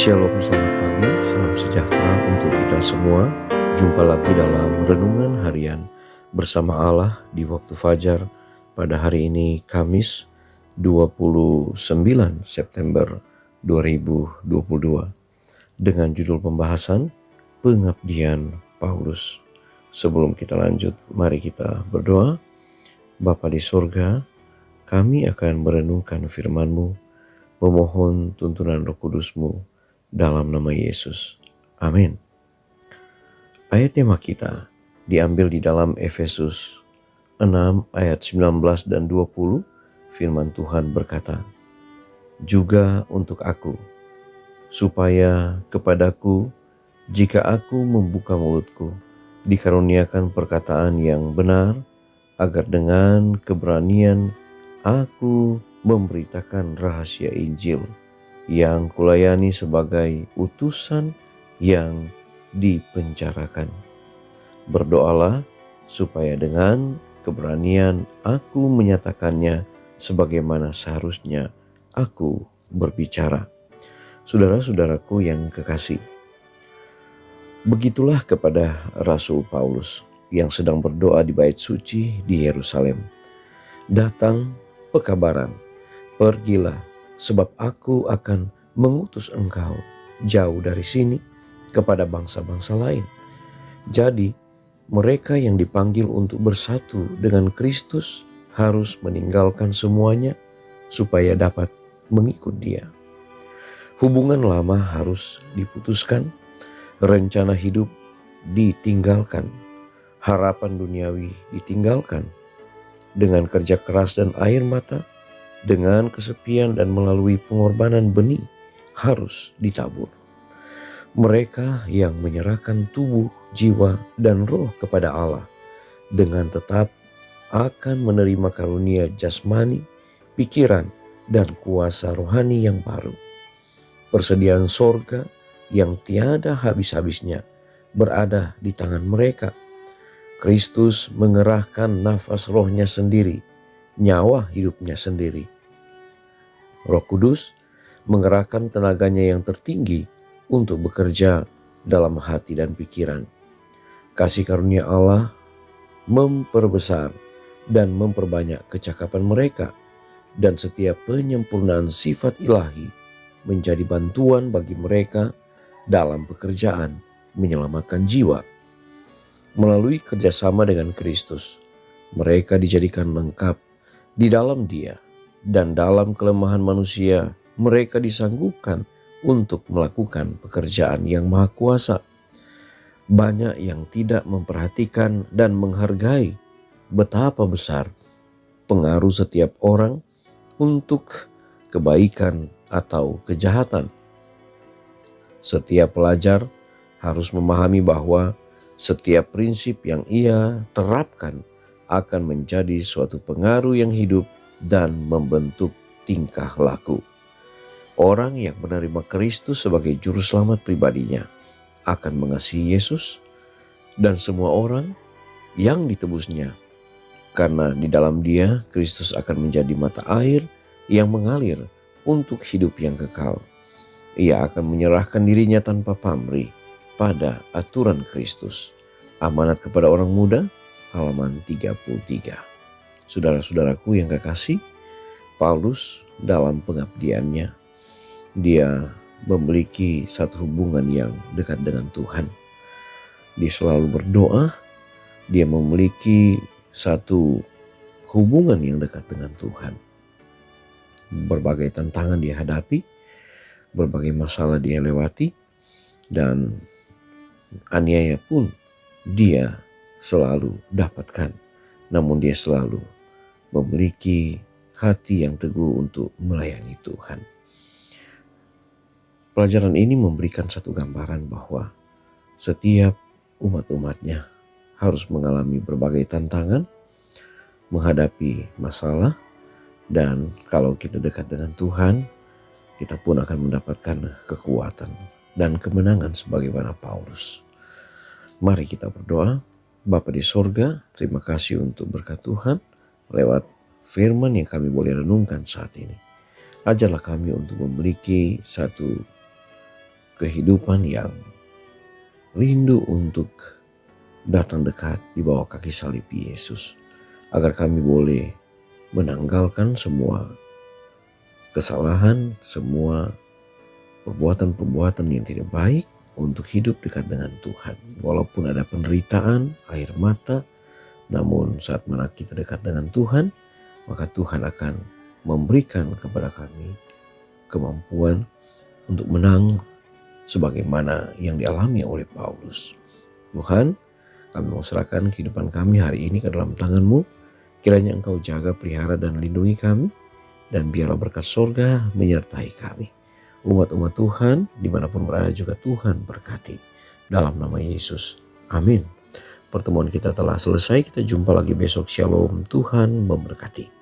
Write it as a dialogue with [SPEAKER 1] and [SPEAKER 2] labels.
[SPEAKER 1] Shalom, selamat pagi, salam sejahtera untuk kita semua. Jumpa lagi dalam Renungan Harian bersama Allah di waktu fajar pada hari ini Kamis 29 September 2022 dengan judul pembahasan Pengabdian Paulus. Sebelum kita lanjut, mari kita berdoa. Bapa di sorga, kami akan merenungkan firman-Mu, memohon tuntunan Roh Kudus-Mu dalam nama Yesus. Amin. Ayat tema kita diambil di dalam Efesus 6 ayat 19 dan 20. Firman Tuhan berkata, "Juga untuk aku, supaya kepadaku, jika aku membuka mulutku, dikaruniakan perkataan yang benar, agar dengan keberanian aku memberitakan rahasia Injil yang kulayani sebagai utusan yang dipenjarakan. Berdoalah supaya dengan keberanian aku menyatakannya sebagaimana seharusnya aku berbicara." Saudara-saudaraku yang kekasih, begitulah kepada Rasul Paulus yang sedang berdoa di bait suci di Yerusalem. Datang pekabaran, "Pergilah, sebab aku akan mengutus engkau jauh dari sini kepada bangsa-bangsa lain." Jadi, mereka yang dipanggil untuk bersatu dengan Kristus harus meninggalkan semuanya supaya dapat mengikut Dia. Hubungan lama harus diputuskan, rencana hidup ditinggalkan, harapan duniawi ditinggalkan. Dengan kerja keras dan air mata, dengan kesepian dan melalui pengorbanan benih harus ditabur. Mereka yang menyerahkan tubuh, jiwa, dan roh kepada Allah dengan tetap akan menerima karunia jasmani, pikiran, dan kuasa rohani yang baru. Persediaan sorga yang tiada habis-habisnya berada di tangan mereka. Kristus mengerahkan nafas rohnya sendiri, nyawa hidupnya sendiri. Roh Kudus mengerahkan tenaganya yang tertinggi untuk bekerja dalam hati dan pikiran. Kasih karunia Allah memperbesar dan memperbanyak kecakapan mereka, dan setiap penyempurnaan sifat ilahi menjadi bantuan bagi mereka dalam pekerjaan menyelamatkan jiwa. Melalui kerjasama dengan Kristus, mereka dijadikan lengkap di dalam Dia, dan dalam kelemahan manusia mereka disanggupkan untuk melakukan pekerjaan yang maha kuasa. Banyak yang tidak memperhatikan dan menghargai betapa besar pengaruh setiap orang untuk kebaikan atau kejahatan. Setiap pelajar harus memahami bahwa setiap prinsip yang ia terapkan akan menjadi suatu pengaruh yang hidup dan membentuk tingkah laku. Orang yang menerima Kristus sebagai juru selamat pribadinya akan mengasihi Yesus dan semua orang yang ditebusnya, karena di dalam Dia Kristus akan menjadi mata air yang mengalir untuk hidup yang kekal. Ia akan menyerahkan dirinya tanpa pamrih pada aturan Kristus. Amanat kepada orang muda, halaman 33. Saudara-saudaraku yang kekasih, Paulus dalam pengabdiannya, dia memiliki satu hubungan yang dekat dengan Tuhan. Dia selalu berdoa, dia memiliki satu hubungan yang dekat dengan Tuhan. Berbagai tantangan dia hadapi, berbagai masalah dia lewati, dan aniaya pun dia selalu dapatkan. Namun dia selalu memiliki hati yang teguh untuk melayani Tuhan. Pelajaran ini memberikan satu gambaran bahwa setiap umat-umatnya harus mengalami berbagai tantangan, menghadapi masalah, dan kalau kita dekat dengan Tuhan, kita pun akan mendapatkan kekuatan dan kemenangan sebagaimana Paulus. Mari kita berdoa. Bapa di sorga, terima kasih untuk berkat Tuhan lewat firman yang kami boleh renungkan saat ini. Ajarlah kami untuk memiliki satu kehidupan yang rindu untuk datang dekat di bawah kaki salib Yesus, agar kami boleh menanggalkan semua kesalahan, semua perbuatan-perbuatan yang tidak baik untuk hidup dekat dengan Tuhan. Walaupun ada penderitaan, air mata, namun saat mana kita dekat dengan Tuhan, maka Tuhan akan memberikan kepada kami kemampuan untuk menang sebagaimana yang dialami oleh Paulus. Tuhan, kami mau serahkan kehidupan kami hari ini ke dalam tangan-Mu. Kiranya Engkau jaga, pelihara, dan lindungi kami. Dan biarlah berkat sorga menyertai kami. Umat-umat Tuhan dimanapun berada juga Tuhan berkati. Dalam nama Yesus. Amin. Pertemuan kita telah selesai. Kita jumpa lagi besok. Shalom. Tuhan memberkati.